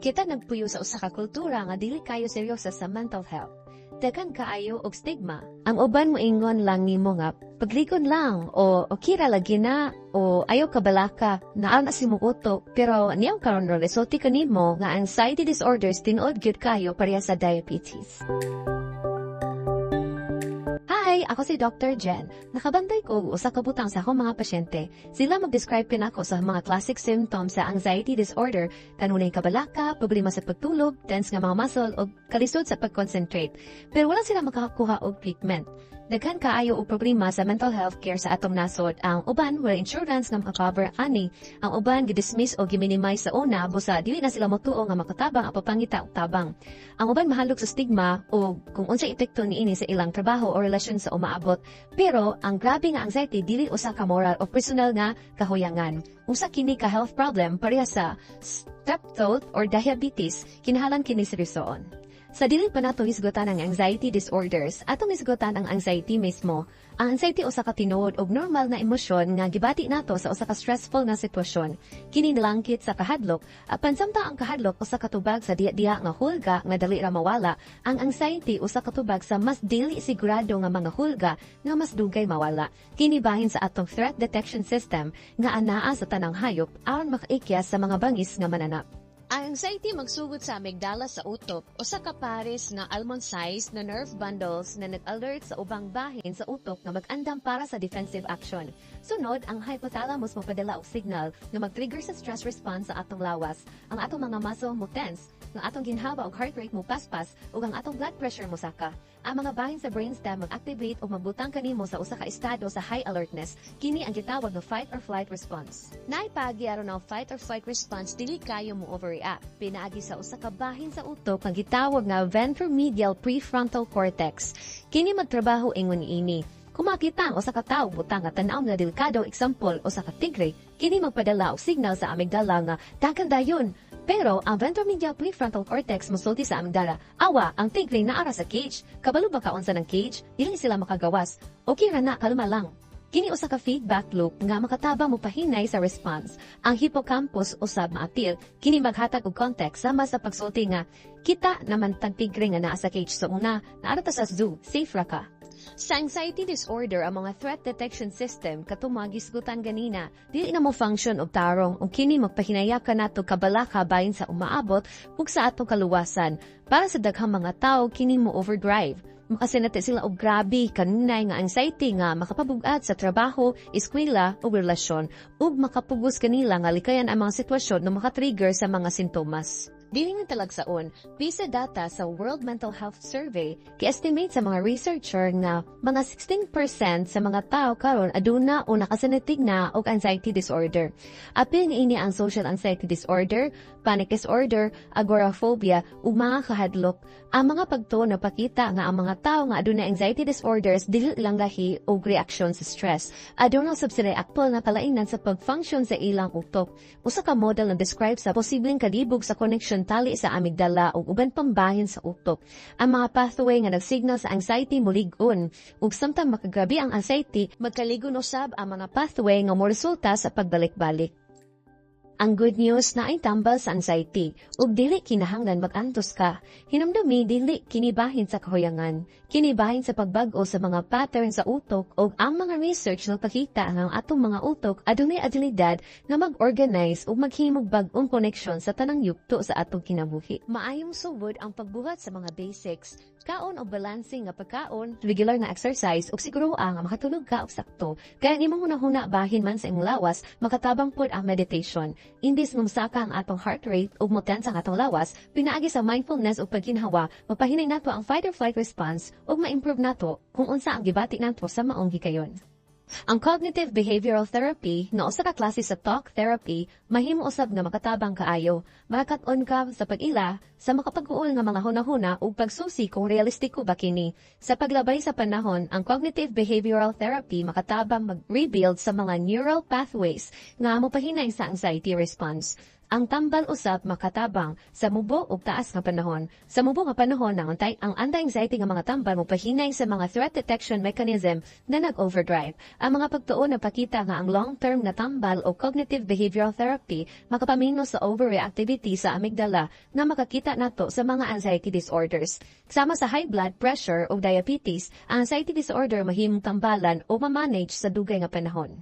Kita nagpuyo sa usa ka kultura nga dili kayo seryoso sa mental health. Daghan kaayo og stigma. Ang uban mo ingon lang nimo nga paglikon lang o kira lagi na o ayaw kabalaka naa na si muoto pero niyang karon resulti kanimo nga anxiety disorders tinuod gyud kayo pareha sa diabetes. Hi, ako si Dr. Jen. Nakabantay ko og usa ka butang sa akong mga pasyente. Sila mag-describe pinako sa mga classic symptoms sa anxiety disorder, kanunay kabalaka, problema sa pagtulog, tense nga mga muscle o kalisod sa pag-concentrate. Pero wala sila makakuha og treatment. Daghan kaayo og problema sa mental health care sa atong nasod. Ang uban wala insurance nga maka-cover ani. Ang uban gidismiss o giminimize sa una busa dili na sila motuo nga makatabang ang papangita og tabang. Ang uban mahalok sa stigma o kung unsay epekto niini sa ilang trabaho o relasyon sa umaabot. Pero ang grabe nga anxiety dili usa ka moral o personal nga kahuyangan. Usa kini ka health problem pareha sa strep throat or diabetes, kinahanglan kini seryosoon. Sa dili pa nato hisgutan ang anxiety disorders, atong hisgutan ang anxiety mismo. Ang anxiety usa ka tinuod og normal na emosyon nga gibati nato sa usa ka stressful nga sitwasyon. Kini nilangkit sa kahadlok, apan samtang ang kahadlok usa ka tubag sa diha-diha nga hulga nga dali ra mawala, ang anxiety usa ka tubag sa mas dili sigurado nga mga hulga nga mas dugay mawala. Kini bahin sa atong threat detection system nga anaa sa tanang hayop aron makaikyas sa mga bangis nga mananap. Ang anxiety magsugod sa amygdala sa utok o sa kapares nga almond-sized na nerve bundles na nag-alert sa ubang bahin sa utok na mag-andam para sa defensive action. Sunod, ang hypothalamus mapadala og signal na mag-trigger sa stress response sa atong lawas. Ang atong mga muscle mo tense, ang atong ginhawa og heart rate mo paspas ug ang atong blood pressure mo saka. Ang mga bahin sa brainstem mag-activate o magbutang kanimo sa usa ka estado sa high alertness. Kini ang gitawag nga fight or flight response. Naipagi aron ang fight or flight response dili kayo mo overreact. Pinaagi sa usa ka bahin sa utok nga gitawag nga ventromedial prefrontal cortex. Kini magtrabaho ingon niini. Kung makita ang usa ka tawo butang nga tan-aw nga delikado, example usa ka tigre, kini magpadala og signal sa amygdala nga dagan dayon. Pero ang ventromedial prefrontal cortex mosulti sa amygdala, awa, ang tigre naara sa cage. Kabalo ba kaunsa ng cage? Dili sila makagawas. Okay ra na, kalma lang. Kini usa ka feedback loop nga makatabang mo pahinay sa response. Ang hippocampus usab maapil, kini maghatag og context sama sa pagsulti nga kita naman tag tigre nga naa sa cage sa una, naara ta sa zoo, safe ra ka. Sa anxiety disorder, ang mga threat detection system katong mga gisgutan ganina, dili na mo function og tarong ug kini magpahinaya ka nato kabalaka bahin sa umaabot ug sa atong kaluwasan. Para sa daghang mga tawo kini mo overdrive. Makasinati sila og grabe kanunay nga anxiety nga makapabug-at sa trabaho, eskwela o relasyon ug makapugos kanila nga likayan ang mga sitwasyon na makatrigger sa mga sintomas. Dili nga talagsaon, PISA data sa World Mental Health Survey ki-estimate sa mga researcher nga mga 16% sa mga tao karon aduna o nakasanatig na og anxiety disorder. Apil niini ang social anxiety disorder, panic disorder, agoraphobia ug mga kahadlok. Ang mga pagtuon na pakita nga ang mga tao nga aduna anxiety disorders dili lang lahi og reaksyon sa stress. Aduna sab sila aktual na kalainan sa pag-function sa ilang utok. Usa ka model na describe sa posibleng kalibog sa connection tali sa amygdala ug uban pang bahin sa utok. Ang mga pathway nga nagsignal sa anxiety molig-on ug samtang makagrabe ang anxiety, magkaligon usab ang mga pathway nga moresulta sa pagbalik-balik. Ang good news na ay tambal sa anxiety ug dili kinahanglan mag-antos ka. Hinumdumi dili kinibahin sa kahuyangan, kinibahin sa pagbag-o sa mga pattern sa utok ug ang mga research nagpakita nga ang atong mga utok adunay abilidad nga mag-organize ug maghimog bag-ong koneksyon sa tanang yugto sa atong kinabuhi. Maayong sugod ang pagbuhat sa mga basics, kaon o balancing nga pagkaon, regular na exercise ug siguro nga makatulog ka og sakto. Kaya nimong hunahuna bahin man sa imong lawas, makatabang pod ang meditation. Imbis ngumsaka ang atong heart rate ug motensa ang atong lawas, pinaagi sa mindfulness ug pagginhawa, mapahinay nato ang fight or flight response ug ma-improve nato kung unsa ang gibati nato sa maong gikayon. Ang cognitive behavioral therapy na usa ka klase sa talk therapy mahimo usab nga makatabang kaayo. Makakat-on ka sa pag-ila sa makapag-uol nga mga hunahuna ug pagsusi kung realistiko ba kini. Sa paglabay sa panahon, ang cognitive behavioral therapy makatabang mag-rebuild sa mga neural pathways nga mopahinay sa anxiety response. Ang tambal usab makatabang sa mubo ug taas nga panahon. Sa mubo nga panahon ang anti-anxiety nga mga tambal mopahinay sa mga threat detection mechanism na nag-overdrive. Ang mga pagtuon nagpakita nga ang long-term na tambal o cognitive behavioral therapy makapamino sa overreactivity sa amygdala nga makakita nato sa mga anxiety disorders. Sama sa high blood pressure o diabetes, ang anxiety disorder mahimong tambalan o mamanage sa dugay nga panahon.